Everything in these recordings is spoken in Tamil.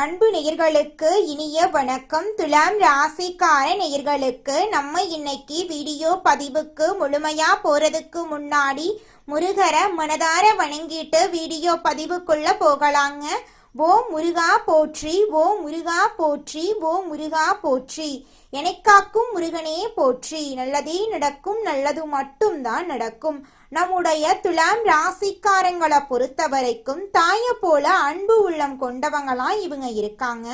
அன்பு நேயர்களுக்கு இனிய வணக்கம். துலாம் ராசிக்கார நேயர்களுக்கு நம்ம இன்னைக்கு வீடியோ பதிவுக்கு முழுமையா போறதுக்கு முன்னாடி முருகரை மனதார வணங்கிட்டு வீடியோ பதிவுக்குள்ள போகலாங்க. ஓம் முருகா போற்றி, ஓம் முருகா போற்றி, ஓம் முருகா போற்றி. எனக்காக்கும் முருகனே போற்றி. நல்லதே நடக்கும், நல்லது மட்டும்தான் நடக்கும். நம்முடைய துலாம் ராசிக்காரங்களை பொறுத்த வரைக்கும் தாயை போல அன்பு உள்ளம் கொண்டவங்களா இவங்க இருக்காங்க.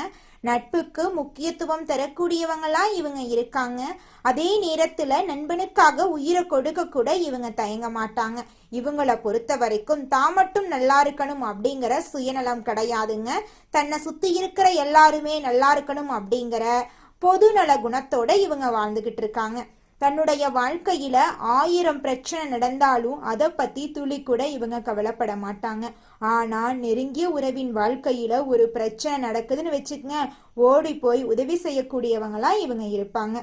நட்புக்கு முக்கியத்துவம் தரக்கூடியவங்களா இவங்க இருக்காங்க. அதே நேரத்துல நண்பனுக்காக உயிரை கொடுக்க கூட இவங்க தயங்க மாட்டாங்க. இவங்களை பொறுத்த வரைக்கும் தான் மட்டும் நல்லா இருக்கணும் அப்படிங்கிற சுயநலம் கிடையாதுங்க. தன்னை சுத்தி இருக்கிற எல்லாருமே நல்லா இருக்கணும் அப்படிங்கிற பொதுநல குணத்தோட இவங்க வாழ்ந்துகிட்டு இருக்காங்க. தன்னுடைய வாழ்க்கையில 1000 பிரச்சனை நடந்தாலும் அதை பத்தி துளி கூட இவங்க கவலைப்பட மாட்டாங்க. ஆனா நெருங்கிய உறவின் வாழ்க்கையில ஒரு பிரச்சனை நடக்குதுன்னு வச்சுக்கங்க, ஓடி போய் உதவி செய்யக்கூடியவங்களா இவங்க இருப்பாங்க.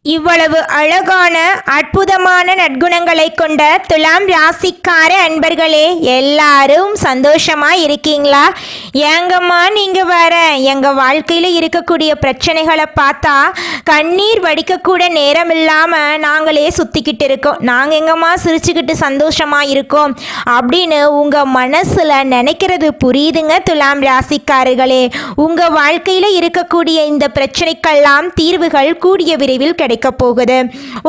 இவ்வளவு அழகான அற்புதமான நற்குணங்களை கொண்ட துலாம் ராசிக்கார அன்பர்களே, எல்லாரும் சந்தோஷமா இருக்கீங்களா? ஏங்கம்மா நீங்க வர எங்க வாழ்க்கையில இருக்கக்கூடிய பிரச்சனைகளை பார்த்தா கண்ணீர் வடிக்கக்கூட நேரம் இல்லாம நாங்களே சுத்திக்கிட்டு இருக்கோம். நாங்க எங்கம்மா சிரிச்சுக்கிட்டு சந்தோஷமா இருக்கோம் அப்படின்னு உங்க மனசுல நினைக்கிறது புரியுதுங்க துலாம் ராசிக்காரர்களே. உங்க வாழ்க்கையில இருக்கக்கூடிய இந்த பிரச்சனைக்கெல்லாம் தீர்வுகள் கூடிய விரைவில் கிடைக்க போகுது.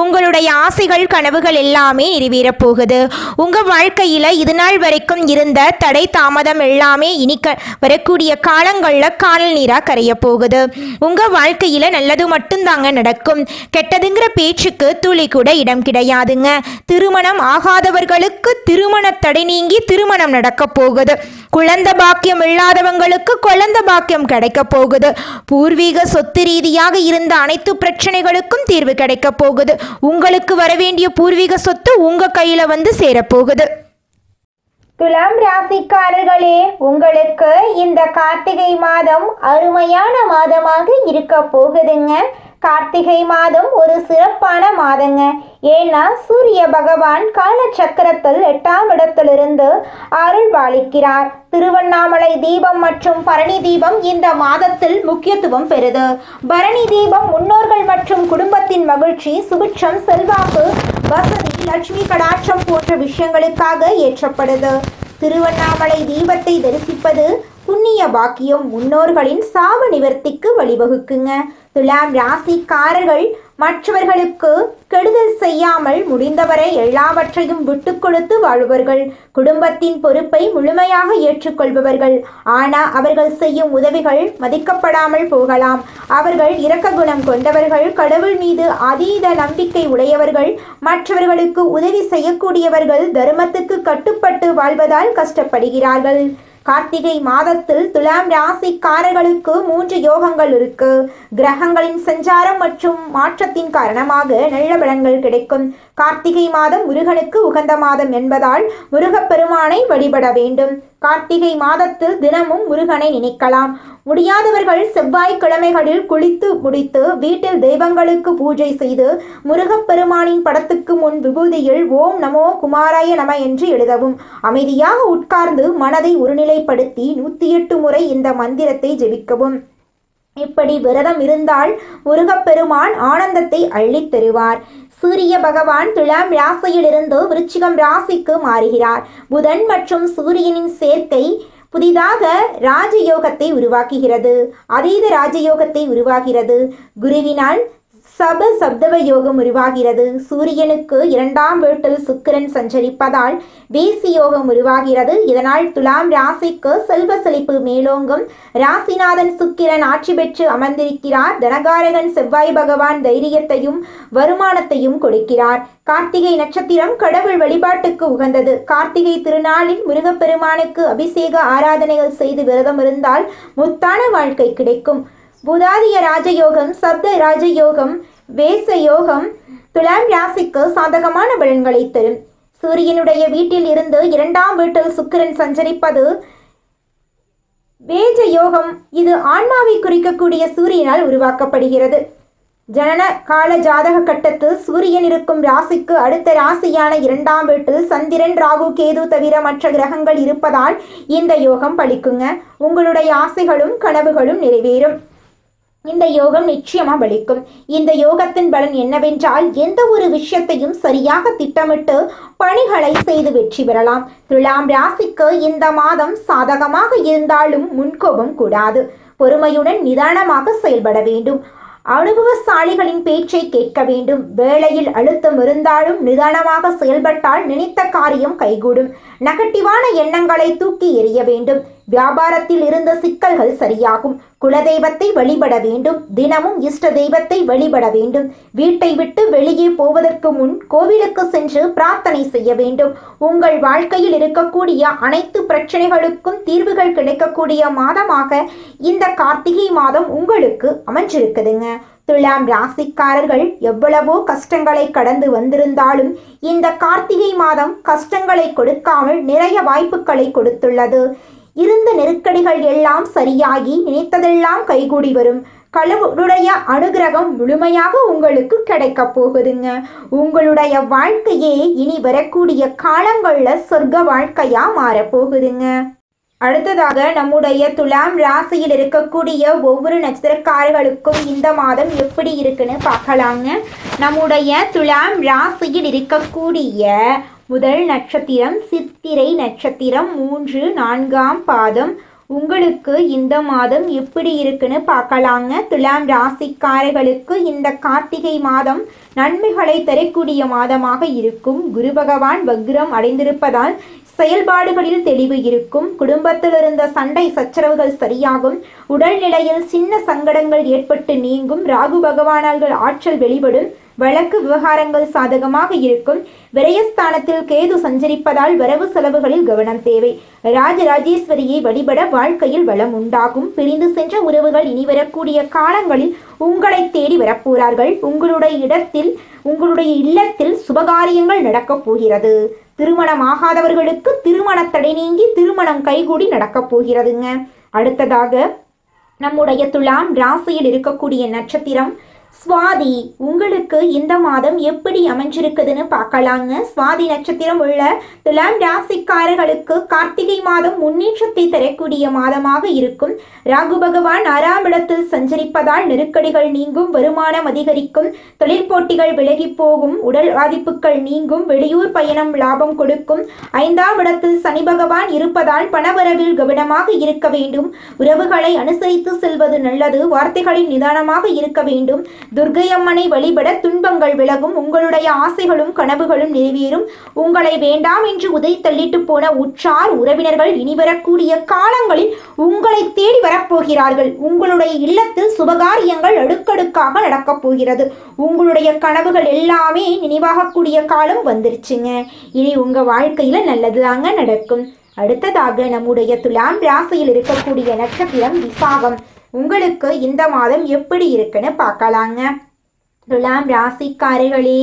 உங்களுடைய ஆசைகள் கனவுகள் எல்லாமே நிறைவேற போகுது. உங்க வாழ்க்கையில இது நாள் வரைக்கும் இருந்த தடை தாமதம் எல்லாமே இனி வரக்கூடிய காலங்கள்ல காணல் நீரா கரைய போகுது. உங்க வாழ்க்கையில நல்லது மட்டும்தாங்க நடக்கும். கெட்டதுங்கிற பேச்சுக்கு துளி கூட இடம் கிடையாதுங்க. திருமணம் ஆகாதவர்களுக்கு திருமண தடை நீங்கி திருமணம் நடக்க போகுது. குழந்தை பாக்கியம் இல்லாதவங்களுக்கு குழந்தை பாக்கியம் கிடைக்க போகுது. பூர்வீக சொத்து ரீதியாக இருந்த அனைத்து பிரச்சனைகளுக்கும் தீர்வு கிடைக்க போகுது. உங்களுக்கு வரவேண்டிய பூர்வீக சொத்து உங்க கையில வந்து சேரப்போகுது. துலாம் ராசிக்காரர்களே, உங்களுக்கு இந்த கார்த்திகை மாதம் அருமையான மாதமாக இருக்க போகுதுங்க. கார்த்திகை மாதம் ஒரு சிறப்பான மாதங்க. ஏன்னா சூரிய பகவான் காலச்சக்கரத்தில் 8ஆம் இடத்திலிருந்து அருள் பாலிக்கிறார். திருவண்ணாமலை தீபம் மற்றும் பரணி தீபம் இந்த மாதத்தில் முக்கியத்துவம் பெறுது. பரணி தீபம் முன்னோர்கள் மற்றும் குடும்பத்தின் மகிழ்ச்சி, சுபிட்சம், செல்வாக்கு, வசதி, லட்சுமி கடாட்சம் போன்ற விஷயங்களுக்காக ஏற்றப்படுது. திருவண்ணாமலை தீபத்தை தரிசிப்பது புண்ணிய பாக்கியம், முன்னோர்களின் சாப நிவர்த்திக்கு வழிவகுக்குங்க. துலாம் ராசிக்காரர்கள் மற்றவர்களுக்கு கெடுதல் செய்யாமல் முடிந்தவரை எல்லாவற்றையும் விட்டு கொடுத்து வாழ்பவர்கள். குடும்பத்தின் பொறுப்பை முழுமையாக ஏற்றுக்கொள்பவர்கள். ஆனால் அவர்கள் செய்யும் உதவிகள் மதிக்கப்படாமல் போகலாம். அவர்கள் இரக்க குணம் கொண்டவர்கள், கடவுள் மீது அதீத நம்பிக்கை உடையவர்கள், மற்றவர்களுக்கு உதவி செய்யக்கூடியவர்கள், தர்மத்துக்கு கட்டுப்பட்டு வாழ்வதால் கஷ்டப்படுகிறார்கள். கார்த்திகை மாதத்தில் துலாம் ராசிக்காரர்களுக்கு 3 யோகங்கள் இருக்கு. கிரகங்களின் சஞ்சாரம் மற்றும் மாற்றத்தின் காரணமாக நல்ல பலன்கள் கிடைக்கும். கார்த்திகை மாதம் முருகனுக்கு உகந்த மாதம் என்பதால் முருகப்பெருமானை வழிபட வேண்டும். கார்த்திகை மாதத்தில் தினமும் முருகனை நினைக்கலாம். முடியாதவர்கள் செவ்வாய்க்கிழமைகளில் குளித்து முடித்து வீட்டில் தெய்வங்களுக்கு பூஜை செய்து முருகப்பெருமானின் படத்துக்கு முன் விபூதியில் ஓம் நமோ குமாராய நம என்று எழுதவும். அமைதியாக உட்கார்ந்து மனதை ஒருநிலைப்படுத்தி 108 முறை இந்த மந்திரத்தை ஜெபிக்கவும். இப்படி விரதம் இருந்தால் முருகப்பெருமான் ஆனந்தத்தை அள்ளித் தருவார். சூரிய பகவான் துலாம் ராசியிலிருந்து விருச்சிகம் ராசிக்கு மாறுகிறார். புதன் மற்றும் சூரியனின் சேர்க்கை புதிதாக ராஜயோகத்தை உருவாக்குகிறது. அதீத ராஜயோகத்தை உருவாகிறது. குருவினால் சப்தவ யோகம் உருவாகிறது. சூரியனுக்கு 2ஆம் வீட்டில் சுக்கிரன் சஞ்சரிப்பதால் வேசி யோகம் உருவாகிறது. இதனால் துலாம் ராசிக்கு செல்வ செழிப்பு மேலோங்கும். ராசிநாதன் சுக்கிரன் ஆட்சி பெற்று அமர்ந்திருக்கிறார். தனகாரகன் செவ்வாய் பகவான் தைரியத்தையும் வருமானத்தையும் கொடுக்கிறார். கார்த்திகை நட்சத்திரம் கடவுள் வழிபாட்டுக்கு உகந்தது. கார்த்திகை திருநாளில் முருகப்பெருமானுக்கு அபிஷேக ஆராதனைகள் செய்து விரதம் இருந்தால் முத்தான வாழ்க்கை கிடைக்கும். புதாதிய ராஜயோகம், சப்த ராஜயோகம், வேச யோகம் துலாம் ராசிக்கு சாதகமான பலன்களை தரும். சூரியனுடைய வீட்டில் இருந்து 2ஆம் வீட்டில் சுக்கிரன் சஞ்சரிப்பது வேஜ யோகம். இது ஆன்மாவை குறிக்கக்கூடிய சூரியனால் உருவாக்கப்படுகிறது. ஜனன கால ஜாதக கட்டத்தில் சூரியன் இருக்கும் ராசிக்கு அடுத்த ராசியான 2ஆம் வீட்டில் சந்திரன், ராகு, கேது தவிர மற்ற கிரகங்கள் இருப்பதால் இந்த யோகம் பலிக்குங்க. உங்களுடைய ஆசைகளும் கனவுகளும் நிறைவேறும். இந்த யோகம் நிச்சயமா பலிக்கும். இந்த யோகத்தின் பலன் என்னவென்றால் எந்த ஒரு விஷயத்தையும் சரியாக திட்டமிட்டு பணிகளை செய்து வெற்றி பெறலாம். துலாம் ராசிக்கு இந்த மாதம் சாதகமாக இருந்தாலும் முன்கோபம் கூடாது. பொறுமையுடன் நிதானமாக செயல்பட வேண்டும். அனுபவசாலிகளின் பேச்சை கேட்க வேண்டும். வேளையில் அழுத்தம் இருந்தாலும் நிதானமாக செயல்பட்டால் நினைத்த காரியம் கைகூடும். நெகட்டிவான எண்ணங்களை தூக்கி எறிய வேண்டும். வியாபாரத்தில் இருந்த சிக்கல்கள் சரியாகும். குலதெய்வத்தை வழிபட வேண்டும். தினமும் இஷ்ட தெய்வத்தை வழிபட வேண்டும். வீட்டை விட்டு வெளியே போவதற்கு முன் கோவிலுக்கு சென்று பிரார்த்தனை செய்ய வேண்டும். உங்கள் வாழ்க்கையில் இருக்கக்கூடிய அனைத்து பிரச்சனைகளுக்கும் தீர்வுகள் கிடைக்கக்கூடிய மாதமாக இந்த கார்த்திகை மாதம் உங்களுக்கு அமைஞ்சிருக்குதுங்க. துலாம் ராசிக்காரர்கள் எவ்வளவோ கஷ்டங்களை கடந்து வந்திருந்தாலும் இந்த கார்த்திகை மாதம் கஷ்டங்களை கொடுக்காமல் நிறைய வாய்ப்புகளை கொடுத்துள்ளது. இருந்த நெருக்கடிகள் எல்லாம் சரியாகி நினைத்ததெல்லாம் கைகூடி வரும். கடவுளுடைய அனுகிரகம் முழுமையாக உங்களுக்கு கிடைக்க போகுதுங்க. உங்களுடைய வாழ்க்கையே இனி வரக்கூடிய காலங்கள்ல சொர்க்க வாழ்க்கையா மாறப்போகுதுங்க. அடுத்ததாக நம்முடைய துலாம் ராசியில் இருக்கக்கூடிய ஒவ்வொரு நட்சத்திரக்காரர்களுக்கும் இந்த மாதம் எப்படி இருக்குன்னு பார்க்கலாங்க. நம்முடைய துலாம் ராசியில் இருக்கக்கூடிய முதல் நட்சத்திரம் சித்திரை நட்சத்திரம் 3, 4ஆம் பாதம். உங்களுக்கு இந்த மாதம் எப்படி இருக்குன்னு பார்க்கலாங்க. துலாம் ராசிக்காரர்களுக்கு இந்த கார்த்திகை மாதம் நன்மைகளை தரக்கூடிய மாதமாக இருக்கும். குரு பகவான் வக்ரம் அடைந்திருப்பதால் செயல்பாடுகளில் தெளிவு இருக்கும். குடும்பத்தில் இருந்த சண்டை சச்சரவுகள் சரியாகும். உடல்நிலையில் சின்ன சங்கடங்கள் ஏற்பட்டு நீங்கும். ராகு பகவானால் ஆற்றல் வெளிப்படும். வழக்கு விவகாரங்கள் சாதகமாக இருக்கும். விரயஸ்தானத்தில் கேது சஞ்சரிப்பதால் வரவு செலவுகளில் கவனம் தேவை. ராஜராஜேஸ்வரியை வழிபட வாழ்க்கையில் வளம் உண்டாகும். பிரிந்து சென்ற உறவுகள் இனி வரக்கூடிய காலங்களில் உங்களை தேடி வரப்போறார்கள். உங்களுடைய இல்லத்தில் சுபகாரியங்கள் நடக்கப் போகிறது. திருமணமாகாதவர்களுக்கு திருமண தடை நீங்கி திருமணம் கைகூடி நடக்கப் போகிறதுங்க. அடுத்ததாக நம்முடைய துலாம் ராசியில் இருக்கக்கூடிய நட்சத்திரம் சுவாதி. உங்களுக்கு இந்த மாதம் எப்படி அமைஞ்சிருக்குதுன்னு பார்க்கலாங்க. சுவாதி நட்சத்திரம் உள்ள துலாம் ராசிக்காரர்களுக்கு கார்த்திகை மாதம் முன்னேற்றத்தை தரக்கூடிய மாதமாக இருக்கும். ராகு பகவான் 6ஆம் இடத்தில் சஞ்சரிப்பதால் நெருக்கடிகள் நீங்கும். வருமானம் அதிகரிக்கும். தொழில் போட்டிகள் விலகி போகும். உடல் பாதிப்புகள் நீங்கும். வெளியூர் பயணம் லாபம் கொடுக்கும். 5ஆம் இடத்தில் சனி பகவான் இருப்பதால் பணவரவில் கவனமாக இருக்க வேண்டும். உறவுகளை அனுசரித்து செல்வது நல்லது. வார்த்தைகளில் நிதானமாக இருக்க வேண்டும். துர்க்கை அம்மனை வழிபட துன்பங்கள் விலகும். உங்களுடைய ஆசைகளும் கனவுகளும் நிறைவேறும். உங்களை வேண்டாம் என்று உதை தள்ளிட்டு போன உற்றார் உறவினர்கள் இனி வரக்கூடிய காலங்களில் உங்களை தேடி வரப்போகிறார்கள். உங்களுடைய இல்லத்தில் சுபகாரியங்கள் அடுக்கடுக்காக நடக்கப் போகிறது. உங்களுடைய கனவுகள் எல்லாமே நினைவாகக்கூடிய காலம் வந்துருச்சுங்க. இனி உங்க வாழ்க்கையில நல்லதுதாங்க நடக்கும். அடுத்ததாக நம்முடைய துலாம் ராசியில் இருக்கக்கூடிய நட்சத்திரம் விசாகம். உங்களுக்கு இந்த மாதம் எப்படி இருக்குன்னு பார்க்கலாங்க. துலாம் ராசிக்காரர்களே,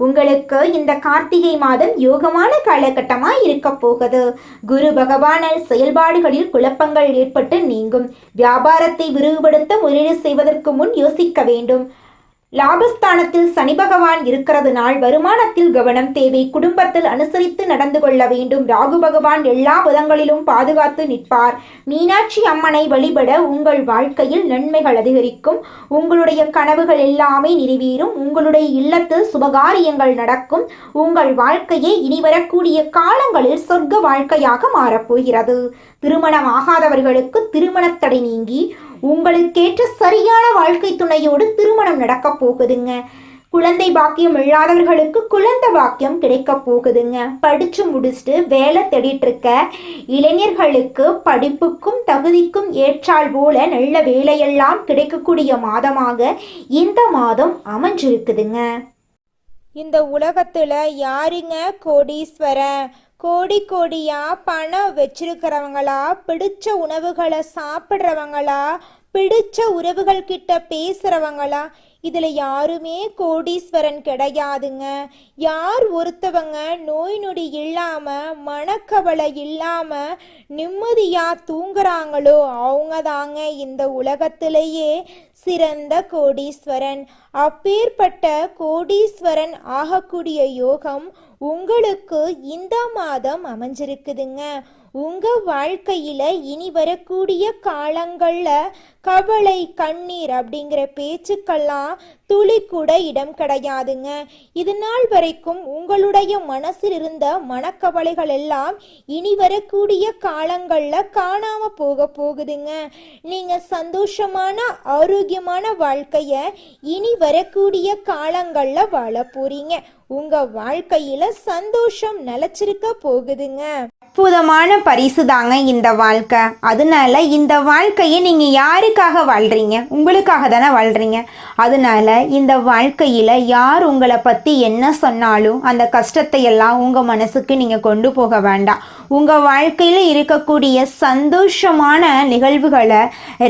உங்களுக்கு இந்த கார்த்திகை மாதம் யோகமான காலகட்டமாக இருக்க போகுது. குரு பகவானால் செயல்பாடுகளில் குழப்பங்கள் ஏற்பட்டு நீங்கும். வியாபாரத்தை விரிவுபடுத்த முதலீடு செய்வதற்கு முன் யோசிக்க வேண்டும். லாபஸ்தானத்தில் சனி பகவான் இருக்கிறதுனால் வருமானத்தில் கவனம் தேவை. குடும்பத்தில் அனுசரித்து நடந்து கொள்ள வேண்டும். ராகு பகவான் எல்லா விதங்களிலும் பாதுகாத்து நிற்பார். மீனாட்சி அம்மனை வழிபட உங்கள் வாழ்க்கையில் நன்மைகள் அதிகரிக்கும். உங்களுடைய கனவுகள் எல்லாமே நிறைவேறும். உங்களுடைய இல்லத்தில் சுபகாரியங்கள் நடக்கும். உங்கள் வாழ்க்கையே இனி வரக்கூடிய காலங்களில் சொர்க்க வாழ்க்கையாக மாறப்போகிறது. திருமணம் ஆகாதவர்களுக்கு திருமணத்தடை நீங்கி உங்களுக்கேற்ற சரியான வாழ்க்கை துணையோடு திருமணம் நடக்க போகுதுங்க. குழந்தை பாக்கியம் இல்லாதவர்களுக்கு குழந்தை பாக்கியம் கிடைக்க போகுதுங்க. படிச்சு முடிச்சுட்டு வேலை தேடிட்டு இருக்க இளைஞர்களுக்கு படிப்புக்கும் தகுதிக்கும் ஏற்றால் போல நல்ல வேலையெல்லாம் கிடைக்கக்கூடிய மாதமாக இந்த மாதம் அமைஞ்சிருக்குதுங்க. இந்த உலகத்துல யாருங்க கோடீஸ்வரன்? கோடி கோடியா பணம் வச்சிருக்கிறவங்களா, பிடிச்ச உணவுகளை சாப்பிட்றவங்களா, பிடிச்ச உறவுகள் கிட்ட பேசுறவங்களா, இதுல யாருமே கோடீஸ்வரன் கிடையாதுங்க. யார் ஒருத்தவங்க நோய் நொடி இல்லாம மனக்கவலை இல்லாம நிம்மதியா தூங்குறாங்களோ அவங்க தாங்க இந்த உலகத்திலேயே சிறந்த கோடீஸ்வரன். அப்பேற்பட்ட கோடீஸ்வரன் ஆகக்கூடிய யோகம் உங்களுக்கு இந்த மாதம் அமைஞ்சிருக்குதுங்க. உங்க வாழ்க்கையில இனி வரக்கூடிய காலங்கள்ல கவலை கண்ணீர் அப்படிங்கிற பேச்சுக்கெல்லாம் துளி கூட இடம் கிடையாதுங்க. இது நாள் வரைக்கும் உங்களுடைய மனசில் இருந்த மனக்கவலைகள் எல்லாம் இனி வரக்கூடிய காலங்கள்ல காணாம போகுதுங்க. நீங்க சந்தோஷமான ஆரோக்கியமான வாழ்க்கைய இனி வரக்கூடிய காலங்கள்ல வாழ போறீங்க. உங்க வாழ்க்கையில சந்தோஷம் நிலைச்சிருக்க போகுதுங்க. அற்புதமான பரிசு தாங்க இந்த வாழ்க்கை. அதனால இந்த வாழ்க்கையை நீங்கள் யாருக்காக வாழ்கிறீங்க? உங்களுக்காக தானே வாழ்கிறீங்க. அதனால இந்த வாழ்க்கையில் யார் உங்களை பற்றி என்ன சொன்னாலும் அந்த கஷ்டத்தை எல்லாம் உங்கள் மனசுக்கு நீங்கள் கொண்டு போக வேண்டாம். உங்கள் வாழ்க்கையில் இருக்கக்கூடிய சந்தோஷமான நிகழ்வுகளை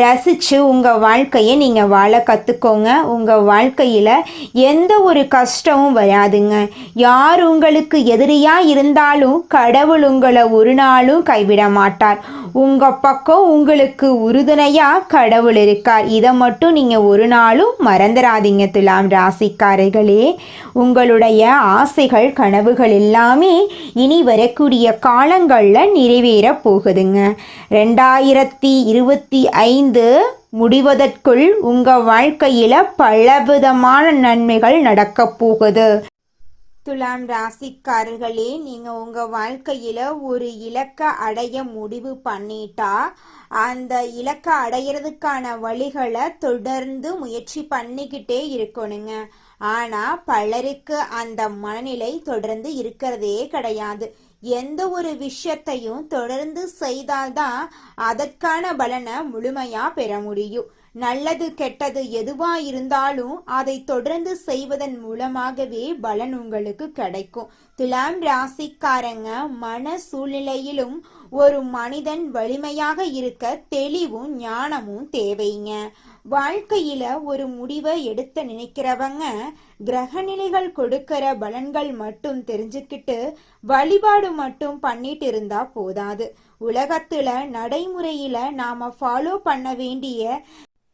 ரசித்து உங்கள் வாழ்க்கையை நீங்கள் வாழ கற்றுக்கோங்க. உங்கள் வாழ்க்கையில் எந்த ஒரு கஷ்டமும் வராதுங்க. யார் உங்களுக்கு எதிரியாக இருந்தாலும் கடவுள் உங்களை ஒரு நாளும் கைவிட மாட்டார். உங்கள் பக்கம் உங்களுக்கு உறுதுணையாக கடவுள் இருக்கார். இதை மட்டும் நீங்கள் ஒரு நாளும் மறந்துடாதீங்க துலாம் ராசிக்காரர்களே. உங்களுடைய ஆசைகள் கனவுகள் எல்லாமே இனி வரக்கூடிய காலங்களில் நிறைவேற போகுதுங்க. 2025 முடிவதற்குள் உங்கள் வாழ்க்கையில் பலவிதமான நன்மைகள் நடக்க போகுது. துலாம் ராசிக்காரர்களே, நீங்கள் உங்கள் வாழ்க்கையில் ஒரு இலக்கை அடைய முடிவு பண்ணிட்டா அந்த இலக்கை அடையிறதுக்கான வழிகளை தொடர்ந்து முயற்சி பண்ணிக்கிட்டே இருக்கணுங்க. ஆனால் பலருக்கு அந்த மனநிலை தொடர்ந்து இருக்கிறதே கிடையாது. எந்த ஒரு விஷயத்தையும் தொடர்ந்து செய்தால்தான் அதற்கான பலனை முழுமையாக பெற முடியும். நல்லது கெட்டது எதுவா இருந்தாலும் அதை தொடர்ந்து செய்வதன் மூலமாகவே பலன் உங்களுக்கு கிடைக்கும். துலாம் ராசிக்காரங்க மன சூழ்நிலையிலும் ஒரு மனிதன் வலிமையாக இருக்க தெளிவும் ஞானமும் தேவைங்க. வாழ்க்கையில ஒரு முடிவை எடுத்து நினைக்கிறவங்க கிரகநிலைகள் கொடுக்கிற பலன்கள் மட்டும் தெரிஞ்சுக்கிட்டு வழிபாடு மட்டும் பண்ணிட்டு இருந்தா போதாது. உலகத்துல நடைமுறையில நாம ஃபாலோ பண்ண வேண்டிய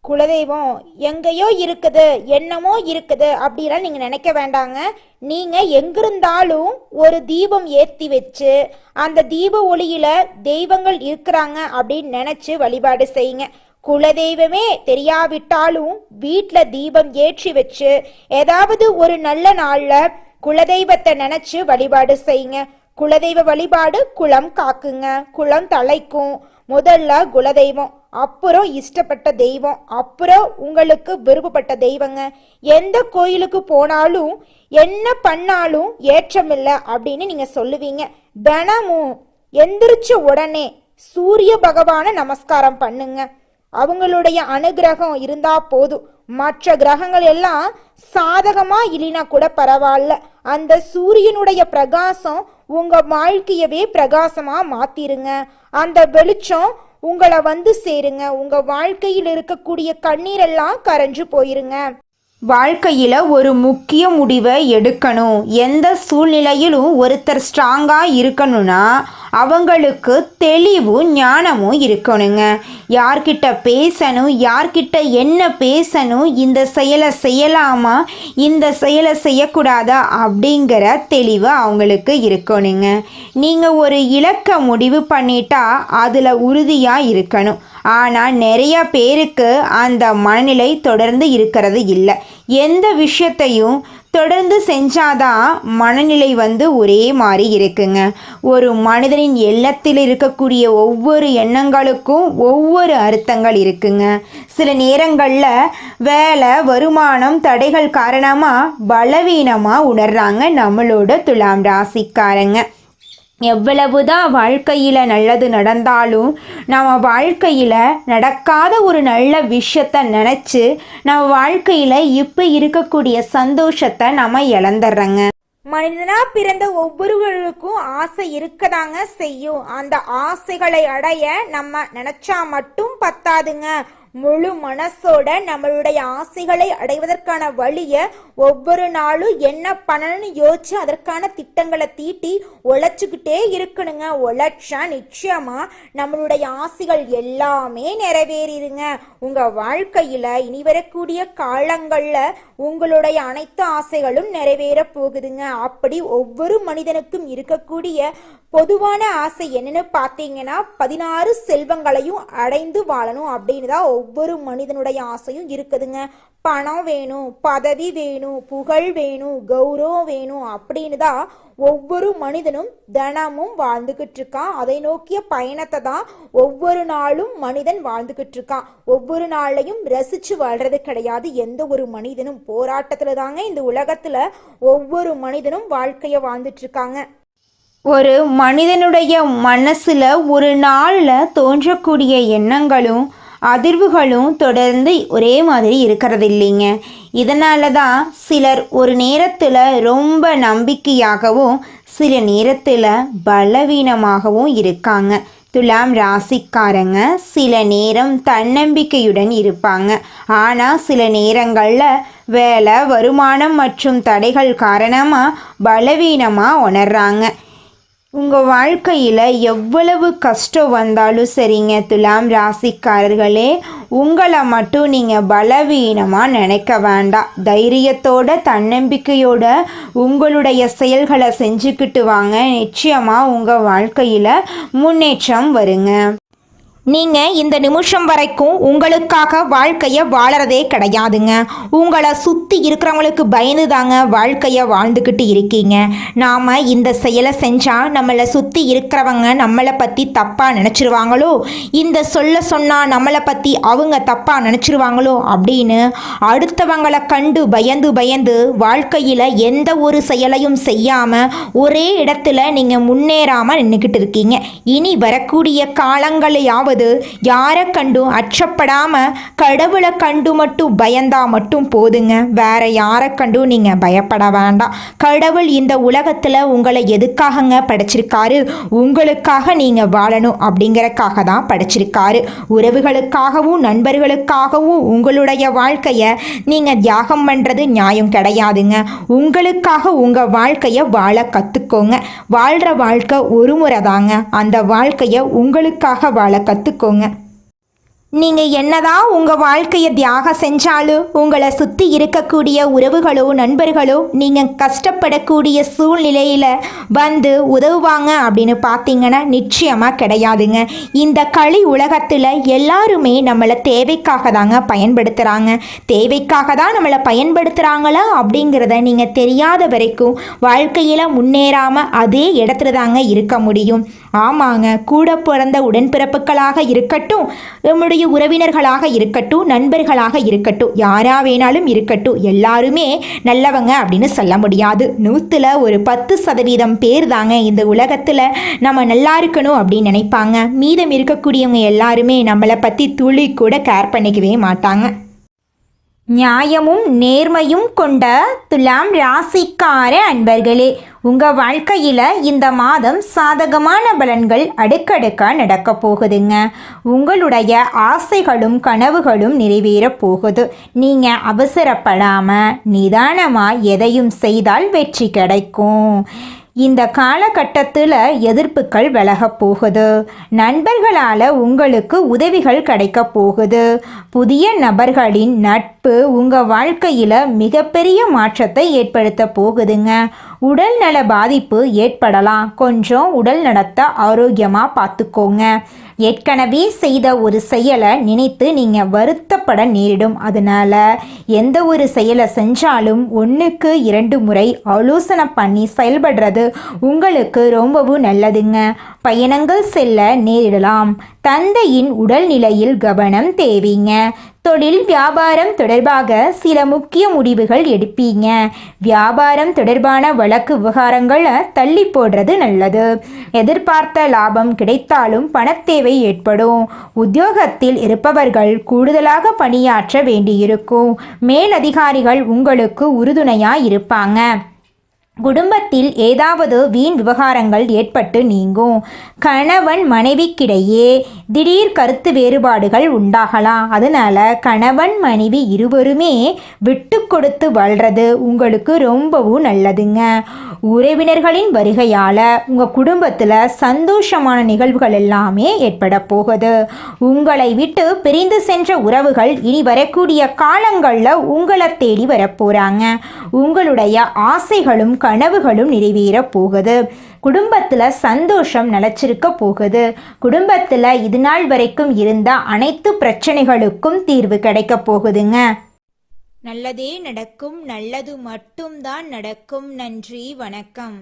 குலதெய்வம் எங்கேயோ இருக்குது என்னமோ இருக்குது அப்படிலாம் நீங்கள் நினைக்க வேண்டாங்க. நீங்கள் எங்கிருந்தாலும் ஒரு தீபம் ஏற்றி வச்சு அந்த தீப ஒளியில் தெய்வங்கள் இருக்கிறாங்க அப்படின்னு நினச்சி வழிபாடு செய்யுங்க. குலதெய்வமே தெரியாவிட்டாலும் வீட்டில் தீபம் ஏற்றி வச்சு ஏதாவது ஒரு நல்ல நாளில் குலதெய்வத்தை நினச்சி வழிபாடு செய்யுங்க. குலதெய்வ வழிபாடு குலம் காக்குங்க, குலம் தலைக்கும். முதல்ல குலதெய்வம், அப்புறம் இஷ்டப்பட்ட தெய்வம், அப்புறம் உங்களுக்கு விருப்பப்பட்ட தெய்வங்க. எந்த கோயிலுக்கு போனாலும் என்ன பண்ணாலும் ஏற்றமில்லை அப்படின்னு நீங்க சொல்லுவீங்க. தினமும் எந்திரிச்ச உடனே சூரிய பகவானை நமஸ்காரம் பண்ணுங்க. அவங்களுடைய அனுகிரகம் இருந்தா போதும். மற்ற கிரகங்கள் எல்லாம் சாதகமா இல்லைனா கூட பரவாயில்ல, அந்த சூரியனுடைய பிரகாசம் உங்க வாழ்க்கையவே பிரகாசமா மாத்திருங்க. அந்த வெளிச்சம் உங்களை வந்து சேருங்க. உங்க வாழ்க்கையில் இருக்கக்கூடிய கண்ணீரெல்லாம் கரைஞ்சு போயிருங்க. வாழ்க்கையில் ஒரு முக்கிய முடிவை எடுக்கணும். எந்த சூழ்நிலையிலும் ஒருத்தர் ஸ்ட்ராங்காக இருக்கணும்னா அவங்களுக்கு தெளிவும் ஞானமும் இருக்கணுங்க. யார்கிட்ட பேசணும், யார்கிட்ட என்ன பேசணும், இந்த செயலை செய்யலாமா, இந்த செயலை செய்யக்கூடாதா அப்படிங்கிற தெளிவு அவங்களுக்கு இருக்கணுங்க. நீங்கள் ஒரு இலக்கை முடிவு பண்ணிட்டா அதில் உறுதியாக இருக்கணும். ஆனால் நிறைய பேருக்கு அந்த மனநிலை தொடர்ந்து இருக்கிறது இல்லை. எந்த விஷயத்தையும் தொடர்ந்து செஞ்சாதான் மனநிலை ஒரே மாதிரி இருக்குங்க. ஒரு மனிதனின் எண்ணத்தில் இருக்கக்கூடிய ஒவ்வொரு எண்ணங்களுக்கும் ஒவ்வொரு அர்த்தங்கள் இருக்குங்க. சில நேரங்களில் வேலை வருமானம் தடைகள் காரணமாக பலவீனமாக உணர்றாங்க நம்மளோட துலாம் ராசிக்காரங்க. எவ்வளவுதான் வாழ்க்கையில் நல்லது நடந்தாலும் நம்ம வாழ்க்கையில் நடக்காத ஒரு நல்ல விஷயத்தை நினச்சி நம்ம வாழ்க்கையில் இப்போ இருக்கக்கூடிய சந்தோஷத்தை நம்ம இழந்துடுறோங்க. மனிதனா பிறந்த ஒவ்வொருவருக்கும் ஆசை இருக்கதாங்க செய்யும். அந்த ஆசைகளை அடைய நம்ம நினைச்சா மட்டும் பத்தாதுங்க. முழு மனசோட நம்மளுடைய ஆசைகளை அடைவதற்கான வழியை ஒவ்வொரு நாளும் என்ன பண்ணணும்னு யோசிச்சு அதற்கான திட்டங்களை தீட்டி உழைச்சிக்கிட்டே இருக்கணுங்க. உழைச்சா நிச்சயமா நம்மளுடைய ஆசைகள் எல்லாமே நிறைவேறிடுங்க. உங்க வாழ்க்கையில இனி வரக்கூடிய காலங்கள்ல உங்களுடைய அனைத்து ஆசைகளும் நிறைவேற போகுதுங்க. அப்படி ஒவ்வொரு மனிதனுக்கும் இருக்கக்கூடிய பொதுவான ஆசை என்னன்னு பார்த்தீங்கன்னா 16 செல்வங்களையும் அடைந்து வாழணும் அப்படின்னு தான் ஒவ்வொரு மனிதனுடைய ஆசையும் இருக்குதுங்க. பணம் வேணும், பதவி வேணும், புகழ் வேணும், கௌரவம் வேணும் அப்படின்னு தான் ஒவ்வொரு மனிதனும் தினமும் வாழ்ந்துகிட்டு இருக்கான். அதை நோக்கிய பயணத்தை தான் ஒவ்வொரு நாளும் மனிதன் வாழ்ந்துகிட்டு இருக்கான். ஒவ்வொரு நாளையும் ரசிச்சு வாழ்றது கிடையாது. எந்த ஒரு மனிதனும் போராட்டத்துல தாங்க இந்த உலகத்துல ஒவ்வொரு மனிதனும் வாழ்க்கைய வாழ்ந்துட்டு இருக்காங்க. ஒரு மனிதனுடைய மனசுல ஒரு நாள்ல தோன்றக்கூடிய எண்ணங்களும் அதிர்வுகளும் தொடர்ந்து ஒரே மாதிரி இருக்கிறது இல்லைங்க. இதனால தான் சிலர் ஒரு நேரத்தில் ரொம்ப நம்பிக்கையாகவும் சில நேரத்தில் பலவீனமாகவும் இருக்காங்க. துலாம் ராசிக்காரங்க சில நேரம் தன்னம்பிக்கையுடன் இருப்பாங்க. ஆனால் சில நேரங்களில் வேலை, வருமானம் மற்றும் தடைகள் காரணமாக பலவீனமாக உணர்றாங்க. உங்கள் வாழ்க்கையில் எவ்வளவு கஷ்டம் வந்தாலும் சரிங்க துலாம் ராசிக்காரர்களே, உங்களை மட்டும் நீங்கள் பலவீனமாக நினைக்க வேண்டாம். தைரியத்தோட தன்னம்பிக்கையோட உங்களுடைய செயல்களை செஞ்சுக்கிட்டு வாங்க. நிச்சயமாக உங்கள் வாழ்க்கையில் முன்னேற்றம் வருங்க. நீங்கள் இந்த நிமிஷம் வரைக்கும் உங்களுக்காக வாழ்க்கையை வாழறதே கிடையாதுங்க. உங்களை சுற்றி இருக்கிறவங்களுக்கு பயந்து தாங்க வாழ்க்கையை வாழ்ந்துக்கிட்டு இருக்கீங்க. நாம் இந்த செயலை செஞ்சால் நம்மளை சுற்றி இருக்கிறவங்க நம்மளை பற்றி தப்பாக நினச்சிருவாங்களோ, இந்த சொன்னால் நம்மளை பற்றி அவங்க தப்பாக நினச்சிருவாங்களோ அப்படின்னு அடுத்தவங்களை கண்டு பயந்து வாழ்க்கையில் எந்த ஒரு செயலையும் செய்யாமல் ஒரே இடத்துல நீங்கள் முன்னேறாமல் நின்றுக்கிட்டு இருக்கீங்க. இனி வரக்கூடிய காலங்களையாவது யாரை கண்டும் அச்சப்படாம கடவுளை கண்டு மட்டும் பயந்தா மட்டும் போதுங்க. வேற யாரை கண்டும் நீங்க பயப்பட வேண்டாம். கடவுள் இந்த உலகத்துல உங்களை எதுக்காகங்க படைச்சிருக்காரு? உங்களுக்காக நீங்க வாழணும் அப்படிங்கறக்காக தான் படைச்சிருக்காரு. உறவுகளுக்காகவும் நண்பர்களுக்காகவும் உங்களுடைய வாழ்க்கைய நீங்க தியாகம் பண்றது நியாயம் கிடையாதுங்க. உங்களுக்காக உங்க வாழ்க்கைய வாழ கத்துக்கோங்க. வாழ்ற வாழ்க்கை ஒரு முறை தாங்க. அந்த வாழ்க்கைய உங்களுக்காக வாழ கத்துக்கோங்க. நீங்கள் என்னதான் உங்கள் வாழ்க்கையை தியாகம் செஞ்சாலும் உங்களை சுற்றி இருக்கக்கூடிய உறவுகளோ நண்பர்களோ நீங்கள் கஷ்டப்படக்கூடிய சூழ்நிலையில் வந்து உதவுவாங்க அப்படின்னு பார்த்தீங்கன்னா நிச்சயமாக கிடையாதுங்க. இந்த களி உலகத்தில் எல்லாருமே நம்மளை தேவைக்காக தாங்க பயன்படுத்துகிறாங்க. தேவைக்காக தான் நம்மளை பயன்படுத்துகிறாங்களா அப்படிங்கிறத நீங்கள் தெரியாத வரைக்கும் வாழ்க்கையில் முன்னேறாமல் அதே இடத்துல தாங்க இருக்க முடியும். ஆமாங்க, கூட பிறந்த உடன்பிறப்புகளாக இருக்கட்டும், நம்முடைய உறவினர்களாக இருக்கட்டும், நண்பர்களாக இருக்கட்டும், யாரா வேணாலும் இருக்கட்டும், எல்லாருமே நல்லவங்க அப்படின்னு சொல்ல முடியாது. 100ல் ஒரு 10% பேர் தாங்க இந்த உலகத்தில் நம்ம நல்லா இருக்கணும் அப்படின்னு நினைப்பாங்க. மீதம் இருக்கக்கூடியவங்க எல்லாருமே நம்மளை பற்றி துளி கூட கேர் பண்ணிக்கவே மாட்டாங்க. நியாயமும் நேர்மையும் கொண்ட துலாம் ராசிக்கார அன்பர்களே, உங்கள் வாழ்க்கையில் இந்த மாதம் சாதகமான பலன்கள் அடுக்கடுக்காக நடக்க போகுதுங்க. உங்களுடைய ஆசைகளும் கனவுகளும் நிறைவேற போகுது. நீங்கள் அவசரப்படாமல் நிதானமாக எதையும் செய்தால் வெற்றி கிடைக்கும். இந்த காலகட்டத்தில் எதிர்ப்புகள் விலக போகுது. நண்பர்களால் உங்களுக்கு உதவிகள் கிடைக்க போகுது. புதிய நபர்களின் நட்பு உங்கள் வாழ்க்கையில் மிகப்பெரிய மாற்றத்தை ஏற்படுத்த போகுதுங்க. உடல் நல பாதிப்பு ஏற்படலாம். கொஞ்சம் உடல் நலத்தை ஆரோக்கியமாக பார்த்துக்கோங்க. ஏற்கனவே செய்த ஒரு செயலை நினைத்து நீங்கள் வருத்தப்பட நேரிடும். அதனால் எந்த ஒரு செயலை செஞ்சாலும் 1க்கு 2 முறை ஆலோசனை பண்ணி செயல்படுறது உங்களுக்கு ரொம்பவும் நல்லதுங்க. பயணங்கள் செல்ல நேரிடலாம். தந்தையின் உடல்நிலையில் கவனம் தேவைங்க. தொழில் வியாபாரம் தொடர்பாக சில முக்கிய முடிவுகள் எடுப்பீங்க. வியாபாரம் தொடர்பான வழக்கு விவகாரங்களை தள்ளி போடுறது நல்லது. எதிர்பார்த்த லாபம் கிடைத்தாலும் பணத்தேவை ஏற்படும். உத்தியோகத்தில் இருப்பவர்கள் கூடுதலாக பணியாற்ற வேண்டியிருக்கும். மேலதிகாரிகள் உங்களுக்கு உறுதுணையாக இருப்பாங்க. குடும்பத்தில் ஏதாவது வீண் விவகாரங்கள் ஏற்பட்டு நீங்கும். கணவன் மனைவிக்கிடையே திடீர் கருத்து வேறுபாடுகள் உண்டாகலாம். அதனால கணவன் மனைவி இருவருமே விட்டு கொடுத்து வாழ்றது உங்களுக்கு ரொம்பவும் நல்லதுங்க. உறவினர்களின் வருகையால் உங்கள் குடும்பத்தில் சந்தோஷமான நிகழ்வுகள் எல்லாமே ஏற்பட போகுது. உங்களை விட்டு பிரிந்து சென்ற உறவுகள் இனி வரக்கூடிய காலங்களில் உங்களை தேடி வரப்போகிறாங்க. உங்களுடைய ஆசைகளும் கனவுகளும் நிறைவேற போகுது. குடும்பத்தில் சந்தோஷம் நிலச்சிருக்க போகுது. குடும்பத்தில் இது நாள் வரைக்கும் இருந்த அனைத்து பிரச்சனைகளுக்கும் தீர்வு கிடைக்க போகுதுங்க. நல்லதே நடக்கும், நல்லது மட்டும்தான் நடக்கும். நன்றி, வணக்கம்.